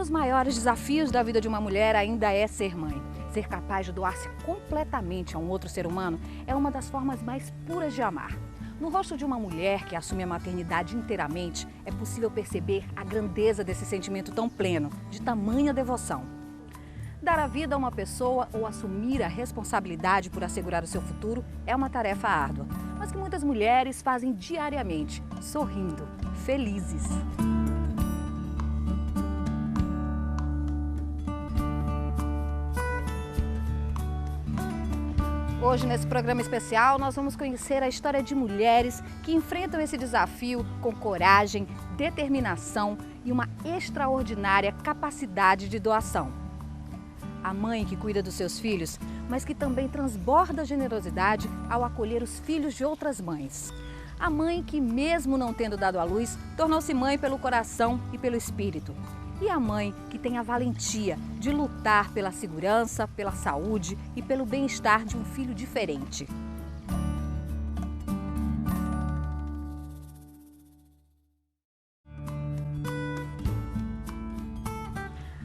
dos maiores desafios da vida de uma mulher ainda é ser mãe. Ser capaz de doar-se completamente a um outro ser humano é uma das formas mais puras de amar. No rosto de uma mulher que assume a maternidade inteiramente, é possível perceber a grandeza desse sentimento tão pleno, de tamanha devoção. Dar a vida a uma pessoa ou assumir a responsabilidade por assegurar o seu futuro é uma tarefa árdua, mas que muitas mulheres fazem diariamente, sorrindo, felizes. Hoje, nesse programa especial, nós vamos conhecer a história de mulheres que enfrentam esse desafio com coragem, determinação e uma extraordinária capacidade de doação. A mãe que cuida dos seus filhos, mas que também transborda generosidade ao acolher os filhos de outras mães. A mãe que, mesmo não tendo dado à luz, tornou-se mãe pelo coração e pelo espírito. E a mãe que tem a valentia de lutar pela segurança, pela saúde e pelo bem-estar de um filho diferente.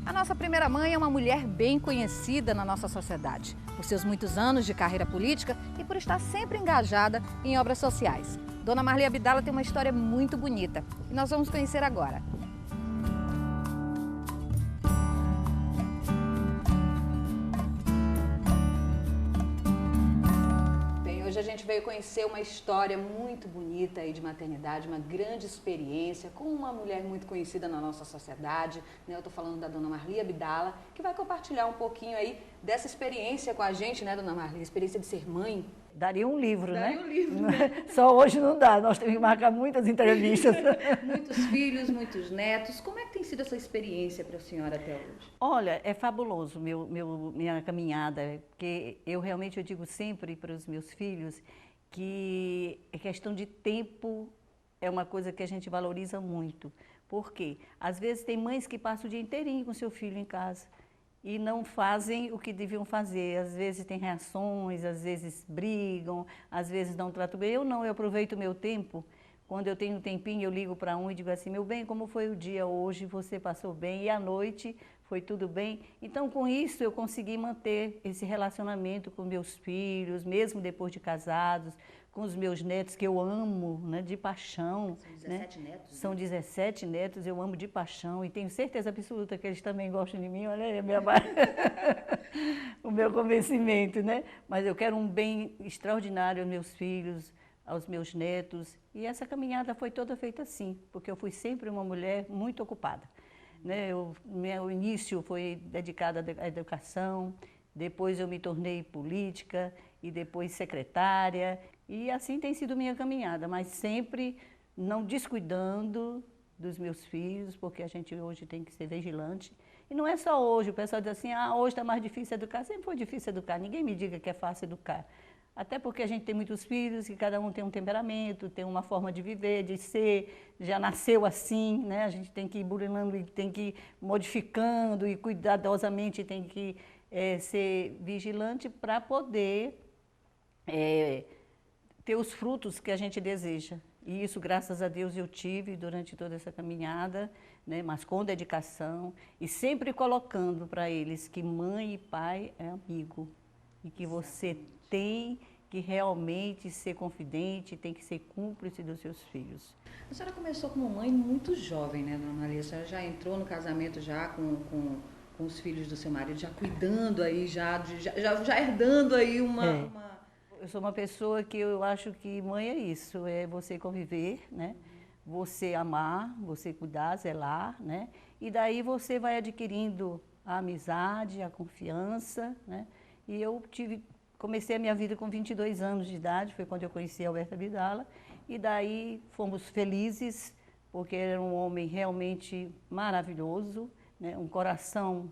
A nossa primeira mãe é uma mulher bem conhecida na nossa sociedade, por seus muitos anos de carreira política e por estar sempre engajada em obras sociais. Dona Marli Abdala tem uma história muito bonita e nós vamos conhecer agora. Hoje a gente veio conhecer uma história muito bonita aí de maternidade, uma grande experiência com uma mulher muito conhecida na nossa sociedade, né? Eu estou falando da Dona Marli Abdala, que vai compartilhar um pouquinho aí dessa experiência com a gente, né, Dona Marli? A experiência de ser mãe. Daria um livro, né? Daria um livro, né? Só hoje não dá, nós temos que marcar muitas entrevistas. Muitos filhos, muitos netos. Como é que tem sido essa experiência para a senhora até hoje? Olha, é fabuloso minha caminhada, porque eu realmente digo sempre para os meus filhos que a questão de tempo é uma coisa que a gente valoriza muito. Por quê? Às vezes tem mães que passam o dia inteirinho com seu filho em casa e não fazem o que deviam fazer. Às vezes tem reações, às vezes brigam, às vezes não tratam bem. Eu não, eu aproveito o meu tempo. Quando eu tenho um tempinho, eu ligo para um e digo assim, meu bem, como foi o dia hoje? Você passou bem? E à noite foi tudo bem? Então, com isso, eu consegui manter esse relacionamento com meus filhos, mesmo depois de casados, com os meus netos, que eu amo, né, de paixão. São 17 né? netos? São 17 netos, eu amo de paixão e tenho certeza absoluta que eles também gostam de mim, olha aí o meu convencimento, né? Mas eu quero um bem extraordinário aos meus filhos, aos meus netos, e essa caminhada foi toda feita assim, porque eu fui sempre uma mulher muito ocupada. Né? Meu início foi dedicado à educação, depois eu me tornei política e depois secretária, e assim tem sido minha caminhada, mas sempre não descuidando dos meus filhos, porque a gente hoje tem que ser vigilante. E não é só hoje, o pessoal diz assim, hoje está mais difícil educar. Sempre foi difícil educar, ninguém me diga que é fácil educar. Até porque a gente tem muitos filhos e cada um tem um temperamento, tem uma forma de viver, de ser, já nasceu assim, né? A gente tem que ir burilando e tem que ir modificando e cuidadosamente tem que ser vigilante para poder ter os frutos que a gente deseja. E isso, graças a Deus, eu tive durante toda essa caminhada, né? Mas com dedicação e sempre colocando para eles que mãe e pai é amigo e que você tem que realmente ser confidente, tem que ser cúmplice dos seus filhos. A senhora começou como mãe muito jovem, né, Dona Marli? A senhora já entrou no casamento já com os filhos do seu marido, já cuidando aí, já herdando aí uma... Eu sou uma pessoa que eu acho que mãe é isso, é você conviver, né? Você amar, você cuidar, zelar, né? E daí você vai adquirindo a amizade, a confiança, né? E eu comecei a minha vida com 22 anos de idade, foi quando eu conheci a Alberto Abdala, e daí fomos felizes, porque era um homem realmente maravilhoso, né? Um coração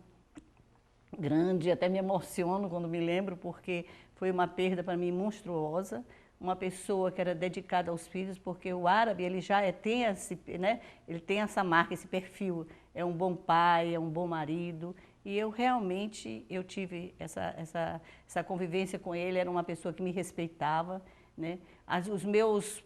grande, até me emociono quando me lembro, porque foi uma perda para mim monstruosa, uma pessoa que era dedicada aos filhos, porque o árabe ele já tem né? Ele tem essa marca, esse perfil, é um bom pai, é um bom marido, e eu realmente tive essa convivência com ele, era uma pessoa que me respeitava, né? Os meus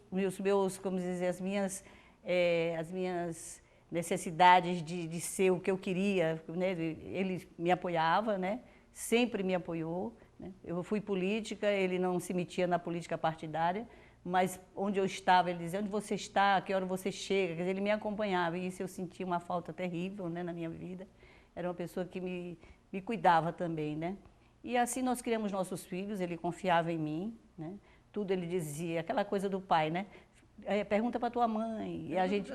como dizer, as minhas necessidades de ser o que eu queria, né? Ele me apoiava, né? Sempre me apoiou, né? Eu fui política, ele não se metia na política partidária, mas onde eu estava, ele dizia, onde você está, a que hora você chega, quer dizer, ele me acompanhava, e isso eu sentia uma falta terrível, né, na minha vida. Era uma pessoa que me cuidava também, né? E assim nós criamos nossos filhos, ele confiava em mim, né? Tudo ele dizia, aquela coisa do pai, né? Pergunta para tua mãe, e a gente,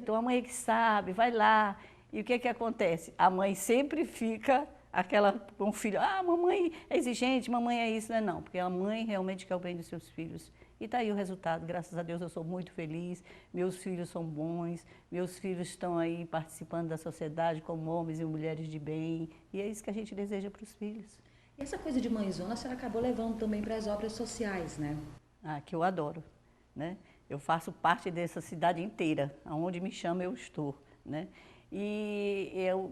tua mãe é que sabe, vai lá. E o que é que acontece? A mãe sempre fica aquela com o filho, mamãe é exigente, mamãe é isso, não é não, porque a mãe realmente quer o bem dos seus filhos. E está aí o resultado, graças a Deus eu sou muito feliz, meus filhos são bons, meus filhos estão aí participando da sociedade como homens e mulheres de bem, e é isso que a gente deseja para os filhos. E essa coisa de mãezona, a senhora acabou levando também para as obras sociais, né? Que eu adoro, né? Eu faço parte dessa cidade inteira, aonde me chama eu estou, né? E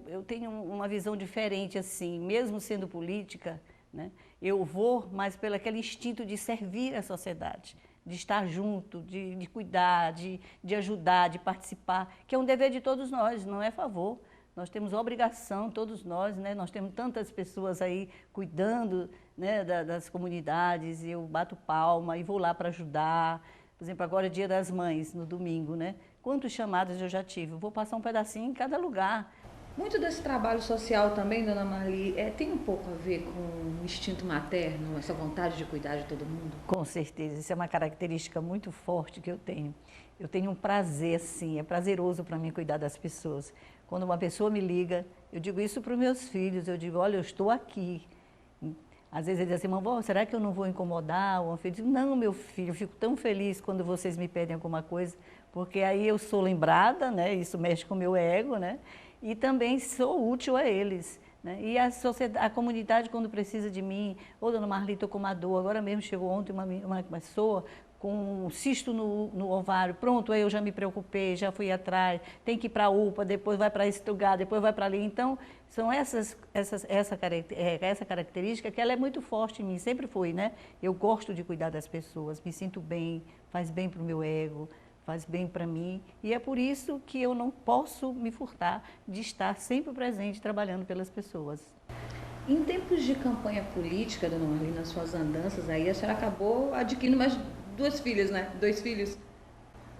eu tenho uma visão diferente, assim, mesmo sendo política, né? Eu vou, mas pelo aquele instinto de servir a sociedade, de estar junto, de cuidar, de ajudar, de participar, que é um dever de todos nós, não é favor. Nós temos obrigação, todos nós, né? Nós temos tantas pessoas aí cuidando, né, das comunidades, e eu bato palma e vou lá para ajudar. Por exemplo, agora é Dia das Mães, no domingo, né? Quantos chamados eu já tive? Eu vou passar um pedacinho em cada lugar. Muito desse trabalho social também, dona Marli, tem um pouco a ver com o instinto materno, essa vontade de cuidar de todo mundo? Com certeza, isso é uma característica muito forte que eu tenho. Eu tenho um prazer, assim, é prazeroso para mim cuidar das pessoas. Quando uma pessoa me liga, eu digo isso para os meus filhos, eu digo, olha, eu estou aqui. Às vezes ele diz assim, mamãe, será que eu não vou incomodar? Ou eu digo, não, meu filho, eu fico tão feliz quando vocês me pedem alguma coisa, porque aí eu sou lembrada, né? Isso mexe com o meu ego, né? E também sou útil a eles, né? E a comunidade, quando precisa de mim, dona Marli, estou com uma dor, agora mesmo chegou ontem uma pessoa com um cisto no ovário, pronto, aí eu já me preocupei, já fui atrás, tem que ir para a UPA, depois vai para esse lugar, depois vai para ali. Então, são essa característica que ela é muito forte em mim, sempre foi, né? Eu gosto de cuidar das pessoas, me sinto bem, faz bem para o meu ego, faz bem para mim, e é por isso que eu não posso me furtar de estar sempre presente trabalhando pelas pessoas. Em tempos de campanha política, dona Marli, nas suas andanças aí, a senhora acabou adquirindo mais 2 filhas, né? 2 filhos.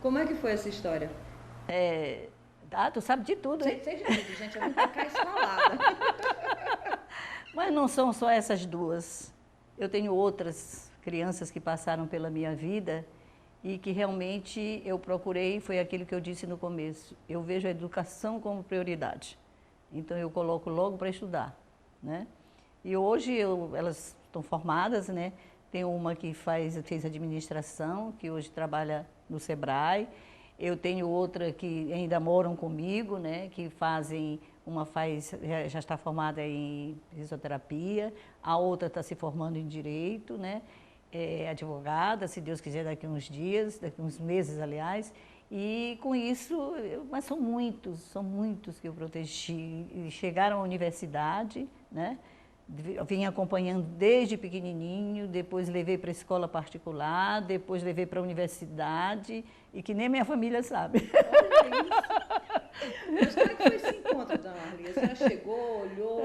Como é que foi essa história? Tu sabe de tudo, hein? Sei de tudo, gente, eu vim pra cá escalada. Mas não são só essas 2. Eu tenho outras crianças que passaram pela minha vida e que realmente eu procurei, foi aquilo que eu disse no começo. Eu vejo a educação como prioridade. Então eu coloco logo para estudar, né? E hoje elas estão formadas, né? Tem uma que fez administração, que hoje trabalha no Sebrae. Eu tenho outra que ainda moram comigo, né? Que já está formada em fisioterapia. A outra está se formando em direito, né? É advogada, se Deus quiser, daqui uns dias, daqui uns meses, aliás. E com isso, mas são muitos que eu protegi. E chegaram à universidade, né? Vim acompanhando desde pequenininho, depois levei para a escola particular, depois levei para a universidade, e que nem minha família sabe. Olha isso! Mas como é que foi esse encontro, dona Marli? A senhora chegou, olhou,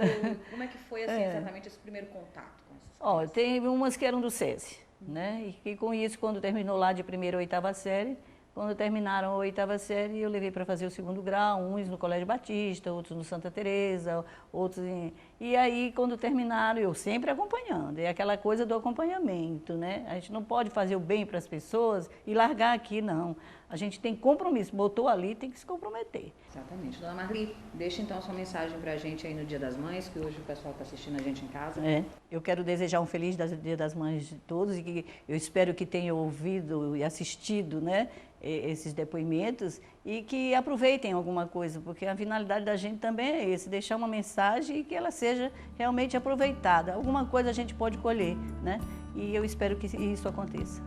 como é que foi assim, exatamente esse primeiro contato com essas crianças? Tem umas que eram do SESI, né? E que com isso, quando terminou lá de 1ª a 8ª série, quando terminaram a 8ª série, eu levei para fazer o 2º grau, uns no Colégio Batista, outros no Santa Teresa, outros em... E aí, quando terminaram, eu sempre acompanhando, é aquela coisa do acompanhamento, né? A gente não pode fazer o bem para as pessoas e largar aqui, não. A gente tem compromisso, botou ali, tem que se comprometer. Exatamente. Dona Marli, deixa então a sua mensagem para a gente aí no Dia das Mães, que hoje o pessoal está assistindo a gente em casa. Eu quero desejar um feliz Dia das Mães de todos e que eu espero que tenham ouvido e assistido, né, esses depoimentos e que aproveitem alguma coisa, porque a finalidade da gente também é esse, deixar uma mensagem e que ela seja realmente aproveitada. Alguma coisa a gente pode colher, né? E eu espero que isso aconteça.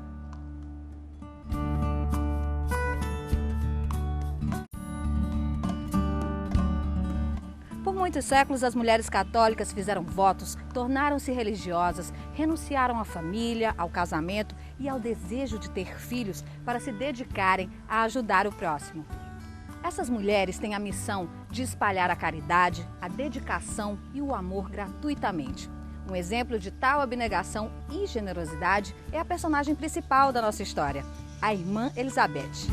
Por muitos séculos, as mulheres católicas fizeram votos, tornaram-se religiosas, renunciaram à família, ao casamento e ao desejo de ter filhos para se dedicarem a ajudar o próximo. Essas mulheres têm a missão de espalhar a caridade, a dedicação e o amor gratuitamente. Um exemplo de tal abnegação e generosidade é a personagem principal da nossa história, a Irmã Elizabeth.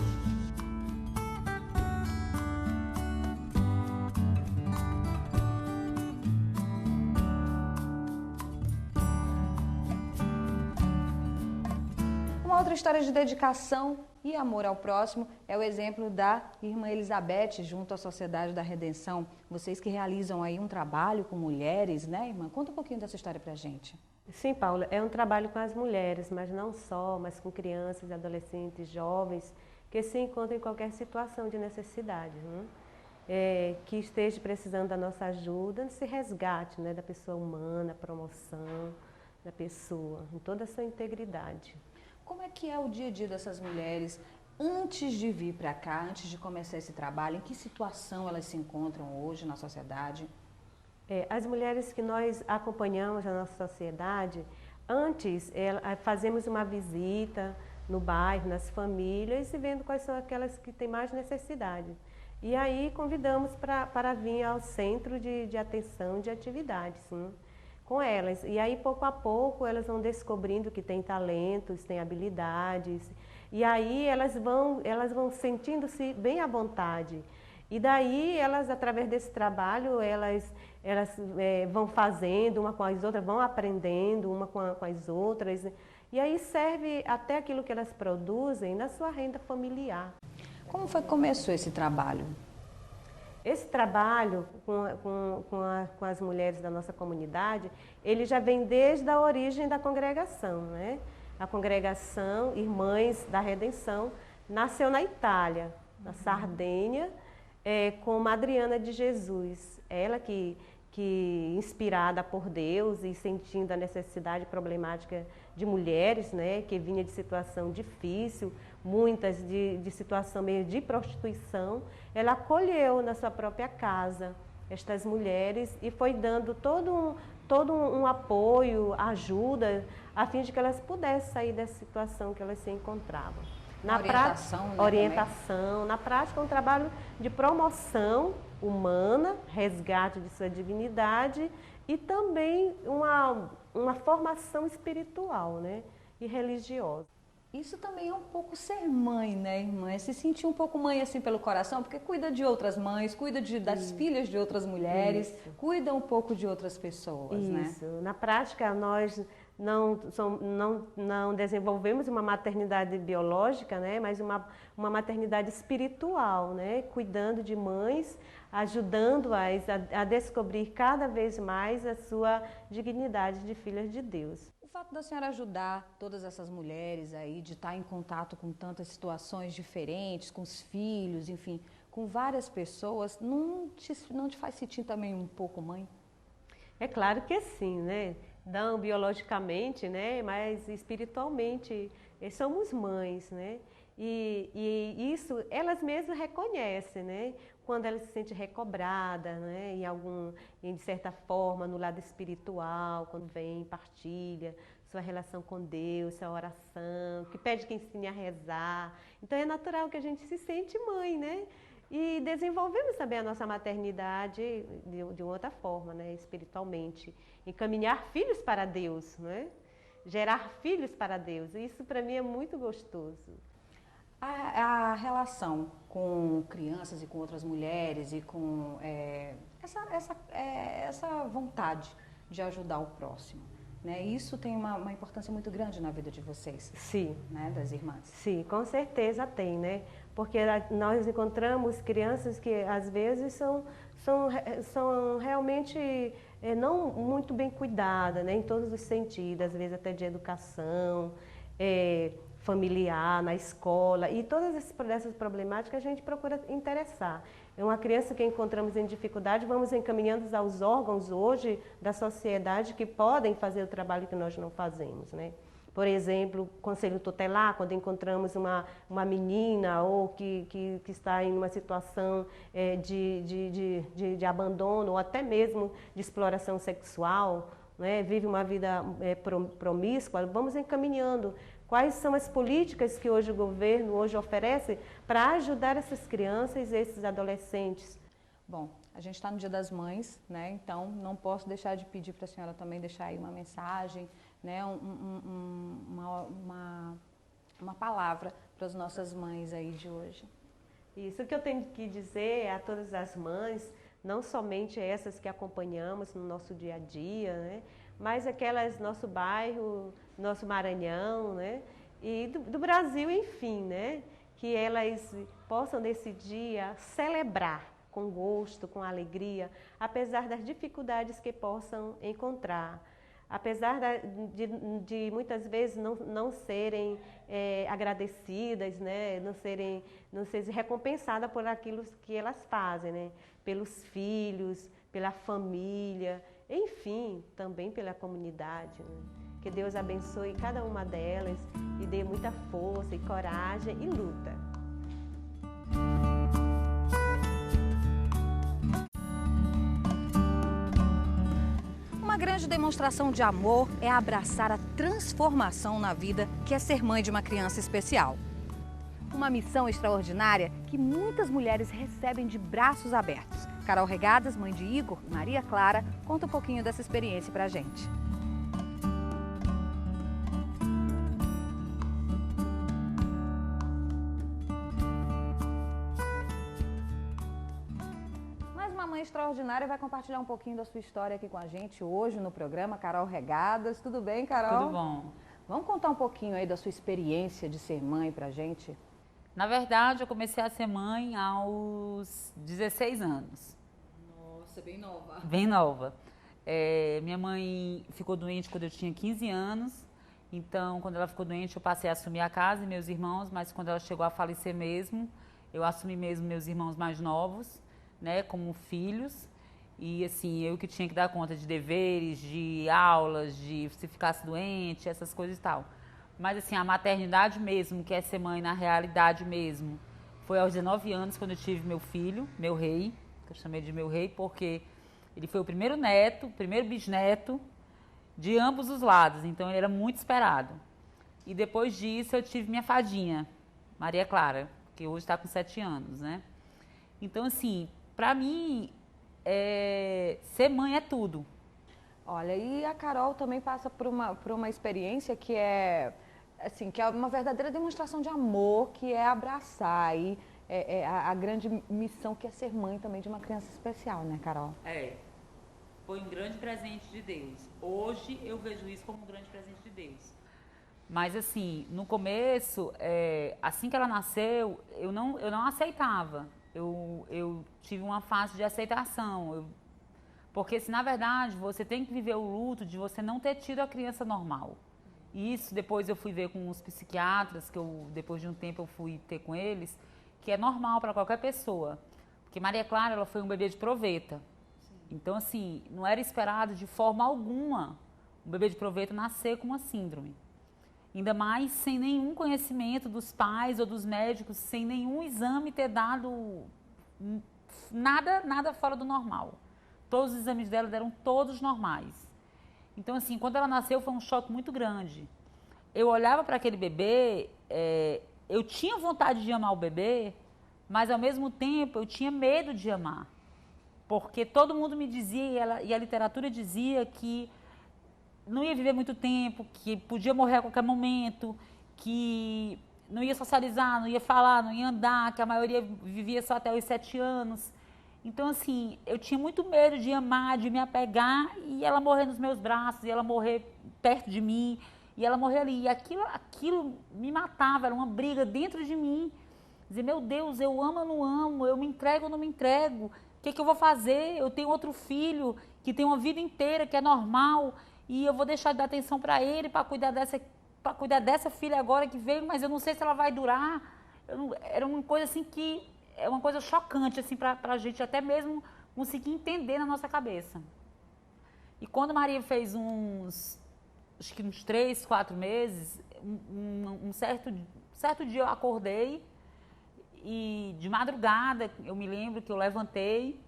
Uma outra história de dedicação e amor ao próximo é o exemplo da Irmã Elizabeth junto à Sociedade da Redenção. Vocês que realizam aí um trabalho com mulheres, né, irmã? Conta um pouquinho dessa história pra gente. Sim, Paula, é um trabalho com as mulheres, mas não só, mas com crianças, adolescentes, jovens, que se encontram em qualquer situação de necessidade, né? Que esteja precisando da nossa ajuda, nesse resgate, né, da pessoa humana, promoção da pessoa, em toda a sua integridade. Como é que é o dia a dia dessas mulheres antes de vir para cá, antes de começar esse trabalho? Em que situação elas se encontram hoje na sociedade? As mulheres que nós acompanhamos na nossa sociedade, antes fazemos uma visita no bairro, nas famílias, e vendo quais são aquelas que têm mais necessidade. E aí convidamos para vir ao centro de atenção de atividades, né, com elas. E aí, pouco a pouco, elas vão descobrindo que têm talentos, têm habilidades. E aí elas vão sentindo-se bem à vontade. E daí, elas, através desse trabalho, elas vão fazendo uma com as outras, vão aprendendo uma com as outras. E aí serve até aquilo que elas produzem na sua renda familiar. Como foi que começou esse trabalho? Esse trabalho com as mulheres da nossa comunidade, ele já vem desde a origem da congregação, né? A congregação Irmãs da Redenção nasceu na Itália, na Sardenha, com Adriana de Jesus. Ela que inspirada por Deus e sentindo a necessidade problemática de mulheres, né, que vinha de situação difícil, muitas de situação meio de prostituição, ela acolheu na sua própria casa estas mulheres e foi dando todo um apoio, ajuda, a fim de que elas pudessem sair dessa situação que elas se encontravam. Na orientação, né, orientação, na prática, um trabalho de promoção humana, resgate de sua dignidade e também uma formação espiritual, né, e religiosa. Isso também é um pouco ser mãe, né, irmã? É se sentir um pouco mãe assim pelo coração, porque cuida de outras mães, cuida das filhas de outras mulheres, cuida um pouco de outras pessoas, né? Isso. Na prática, nós não desenvolvemos uma maternidade biológica, né, mas uma maternidade espiritual, né, cuidando de mães, ajudando-as a descobrir cada vez mais a sua dignidade de filhas de Deus. O fato da senhora ajudar todas essas mulheres aí, de estar em contato com tantas situações diferentes, com os filhos, enfim, com várias pessoas, não te faz sentir também um pouco mãe? É claro que sim, né? Não biologicamente, né? Mas espiritualmente somos mães, né? E isso elas mesmas reconhecem, né? Quando elas se sentem recobradas, né? De certa forma, no lado espiritual, quando vem, partilha sua relação com Deus, sua oração, que pede que ensine a rezar. Então é natural que a gente se sente mãe, né? E desenvolvemos também a nossa maternidade de outra forma, né? Espiritualmente. Encaminhar filhos para Deus, né? Gerar filhos para Deus. Isso para mim é muito gostoso. A relação com crianças e com outras mulheres e com essa vontade de ajudar o próximo, né? Isso tem uma importância muito grande na vida de vocês. Sim. Né? Das irmãs. Sim, com certeza tem, né? Porque nós encontramos crianças que às vezes são realmente não muito bem cuidadas, né? Em todos os sentidos, às vezes até de educação, familiar, na escola, e todas essas problemáticas a gente procura interessar. É uma criança que encontramos em dificuldade, vamos encaminhando aos órgãos hoje da sociedade que podem fazer o trabalho que nós não fazemos, né? Por exemplo, conselho tutelar, quando encontramos uma menina ou que está em uma situação de abandono ou até mesmo de exploração sexual, né, vive uma vida promíscua, vamos encaminhando. Quais são as políticas que hoje o governo oferece para ajudar essas crianças e esses adolescentes? Bom, a gente está no Dia das Mães, né? Então não posso deixar de pedir para a senhora também deixar aí uma mensagem, né? Uma palavra para as nossas mães aí de hoje. Isso que eu tenho que dizer a todas as mães, não somente essas que acompanhamos no nosso dia a dia, né? Mas aquelas nosso bairro, nosso Maranhão, né? E do Brasil, enfim, né? Que elas possam nesse dia celebrar com gosto, com alegria, apesar das dificuldades que possam encontrar. Apesar de muitas vezes não serem agradecidas, né? não serem recompensadas por aquilo que elas fazem, né? Pelos filhos, pela família, enfim, também pela comunidade. Né? Que Deus abençoe cada uma delas e dê muita força e coragem e luta. Uma grande demonstração de amor é abraçar a transformação na vida que é ser mãe de uma criança especial. Uma missão extraordinária que muitas mulheres recebem de braços abertos. Carol Regadas, mãe de Igor e Maria Clara, conta um pouquinho dessa experiência pra gente. Mãe extraordinária vai compartilhar um pouquinho da sua história aqui com a gente hoje no programa. Carol Regadas, tudo bem, Carol? Tudo bom. Vamos contar um pouquinho aí da sua experiência de ser mãe pra gente? Na verdade, eu comecei a ser mãe aos 16 anos. Nossa, bem nova. Bem nova. Minha mãe ficou doente quando eu tinha 15 anos. Então, quando ela ficou doente, eu passei a assumir a casa e meus irmãos. Mas quando ela chegou a falecer mesmo, eu assumi mesmo meus irmãos mais novos, né, como filhos, e assim, eu que tinha que dar conta de deveres, de aulas, de se ficasse doente, essas coisas e tal. Mas assim, a maternidade mesmo, que é ser mãe na realidade mesmo, foi aos 19 anos quando eu tive meu filho, meu rei, que eu chamei de meu rei, porque ele foi o primeiro neto, o primeiro bisneto de ambos os lados, então ele era muito esperado. E depois disso eu tive minha fadinha, Maria Clara, que hoje está com 7 anos, né? Então assim, para mim, ser mãe é tudo. Olha, e a Carol também passa por uma experiência que é, assim, que é uma verdadeira demonstração de amor, que é abraçar aí a grande missão que é ser mãe também de uma criança especial, né, Carol? Foi um grande presente de Deus. Hoje eu vejo isso como um grande presente de Deus. Mas assim, no começo, assim que ela nasceu, eu não aceitava. Eu tive uma fase de aceitação, porque se na verdade você tem que viver o luto de você não ter tido a criança normal. E isso depois eu fui ver com os psiquiatras, que depois de um tempo eu fui ter com eles, que é normal para qualquer pessoa. Porque Maria Clara, ela foi um bebê de proveta. Sim. Então assim, não era esperado de forma alguma um bebê de proveta nascer com uma síndrome. Ainda mais sem nenhum conhecimento dos pais ou dos médicos, sem nenhum exame ter dado nada fora do normal. Todos os exames dela eram todos normais. Então, assim, quando ela nasceu foi um choque muito grande. Eu olhava para aquele bebê, eu tinha vontade de amar o bebê, mas ao mesmo tempo eu tinha medo de amar. Porque todo mundo me dizia, e a literatura dizia que não ia viver muito tempo, que podia morrer a qualquer momento, que não ia socializar, não ia falar, não ia andar, que a maioria vivia só até os 7 anos. Então, assim, eu tinha muito medo de amar, de me apegar e ela morrer nos meus braços, e ela morrer perto de mim, e ela morrer ali. E aquilo me matava, era uma briga dentro de mim. Dizer, meu Deus, eu amo ou não amo, eu me entrego ou não me entrego, o que eu vou fazer? Eu tenho outro filho que tem uma vida inteira, que é normal, e eu vou deixar de dar atenção para ele, para cuidar dessa filha agora que veio, mas eu não sei se ela vai durar. Era uma coisa assim que é uma coisa chocante assim para a gente até mesmo conseguir entender na nossa cabeça. E quando Maria fez acho que uns 3, 4 meses, um certo dia eu acordei e de madrugada eu me lembro que eu levantei,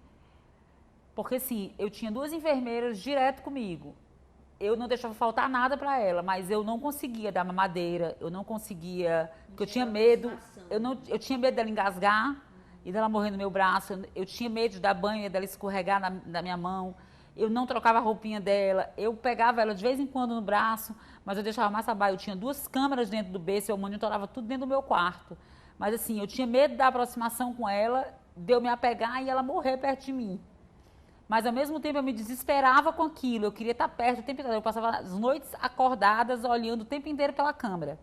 porque assim, eu tinha 2 enfermeiras direto comigo. eu não deixava faltar nada para ela, mas eu não conseguia dar mamadeira, eu não conseguia, porque eu tinha medo, eu tinha medo dela engasgar e dela morrer no meu braço, eu tinha medo de dar banho e dela escorregar na minha mão, eu não trocava a roupinha dela, eu pegava ela de vez em quando no braço, mas eu deixava mais abaixo, eu tinha 2 câmeras dentro do berço, eu monitorava tudo dentro do meu quarto, mas assim, eu tinha medo da aproximação com ela, de eu me apegar e ela morrer perto de mim. Mas, ao mesmo tempo, eu me desesperava com aquilo. Eu queria estar perto o tempo inteiro. Eu passava as noites acordadas, olhando o tempo inteiro pela câmera.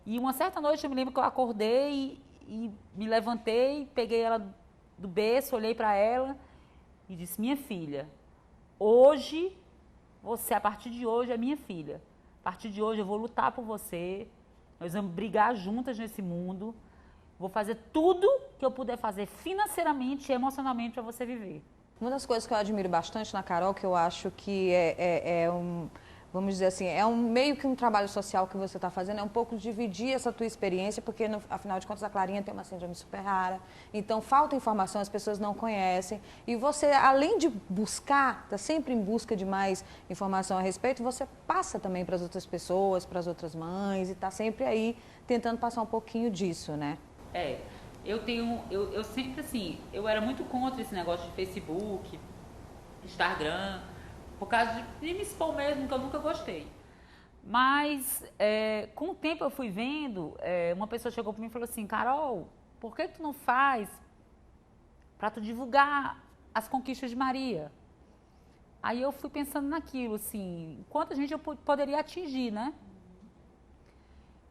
E uma certa noite, eu me lembro que eu acordei e me levantei, peguei ela do berço, olhei para ela e disse, minha filha, hoje, você, a partir de hoje, é minha filha. A partir de hoje, eu vou lutar por você. Nós vamos brigar juntas nesse mundo. Vou fazer tudo que eu puder fazer financeiramente e emocionalmente para você viver. Uma das coisas que eu admiro bastante na Carol, que eu acho que vamos dizer assim, meio que um trabalho social que você está fazendo, é um pouco dividir essa tua experiência, porque afinal de contas a Clarinha tem uma síndrome super rara, então falta informação, as pessoas não conhecem, e você, além de buscar, está sempre em busca de mais informação a respeito, você passa também para as outras pessoas, para as outras mães, e está sempre aí tentando passar um pouquinho disso, né? Eu sempre assim, eu era muito contra esse negócio de Facebook, Instagram, por causa de me expor mesmo, que eu nunca gostei. Mas, com o tempo eu fui vendo, uma pessoa chegou para mim e falou assim, Carol, por que tu não faz para tu divulgar as conquistas de Maria? Aí eu fui pensando naquilo, assim, quanta gente eu poderia atingir, né?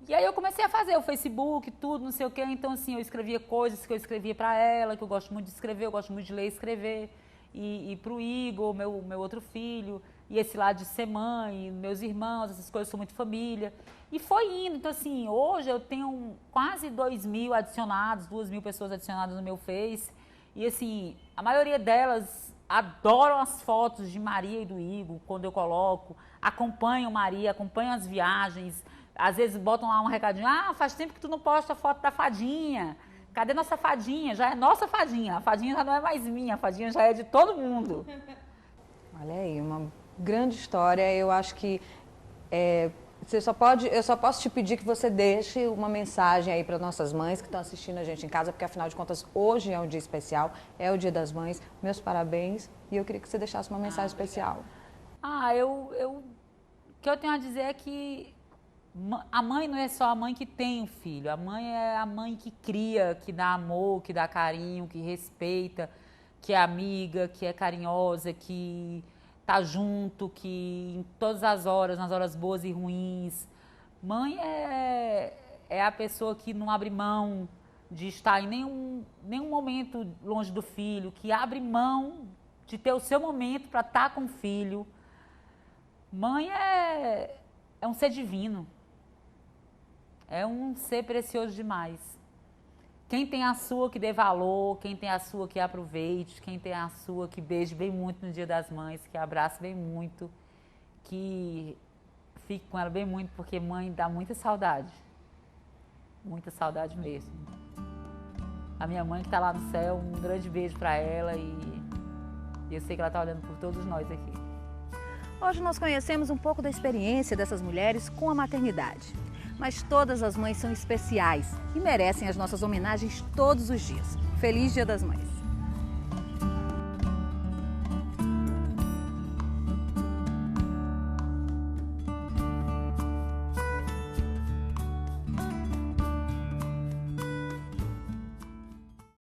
E aí eu comecei a fazer o Facebook, tudo, não sei o quê. Então, assim, eu escrevia coisas que eu escrevia para ela, que eu gosto muito de escrever, eu gosto muito de ler e escrever. E para o Igor, meu outro filho, e esse lado de ser mãe, meus irmãos, essas coisas, sou muito família. E foi indo. Então, assim, hoje eu tenho quase 2.000 adicionados, 2.000 pessoas adicionadas no meu Face. E, assim, a maioria delas adoram as fotos de Maria e do Igor, quando eu coloco, acompanham Maria, acompanham as viagens. Às vezes botam lá um recadinho, faz tempo que tu não posta a foto da fadinha. Cadê nossa fadinha? Já é nossa fadinha. A fadinha já não é mais minha, a fadinha já é de todo mundo. Olha aí, uma grande história. Eu acho que eu só posso te pedir que você deixe uma mensagem aí para nossas mães que estão assistindo a gente em casa, porque afinal de contas hoje é um dia especial, é o Dia das Mães. Meus parabéns e eu queria que você deixasse uma mensagem especial. O que eu tenho a dizer é que a mãe não é só a mãe que tem o filho, a mãe é a mãe que cria, que dá amor, que dá carinho, que respeita, que é amiga, que é carinhosa, que tá junto, que em todas as horas, nas horas boas e ruins. Mãe é a pessoa que não abre mão de estar em nenhum momento longe do filho, que abre mão de ter o seu momento para estar com o filho. Mãe é um ser divino. É um ser precioso demais. Quem tem a sua que dê valor, quem tem a sua que aproveite, quem tem a sua que beije bem muito no Dia das Mães, que abrace bem muito, que fique com ela bem muito, porque mãe dá muita saudade mesmo. A minha mãe que está lá no céu, um grande beijo para ela e eu sei que ela está olhando por todos nós aqui. Hoje nós conhecemos um pouco da experiência dessas mulheres com a maternidade. Mas todas as mães são especiais e merecem as nossas homenagens todos os dias. Feliz Dia das Mães!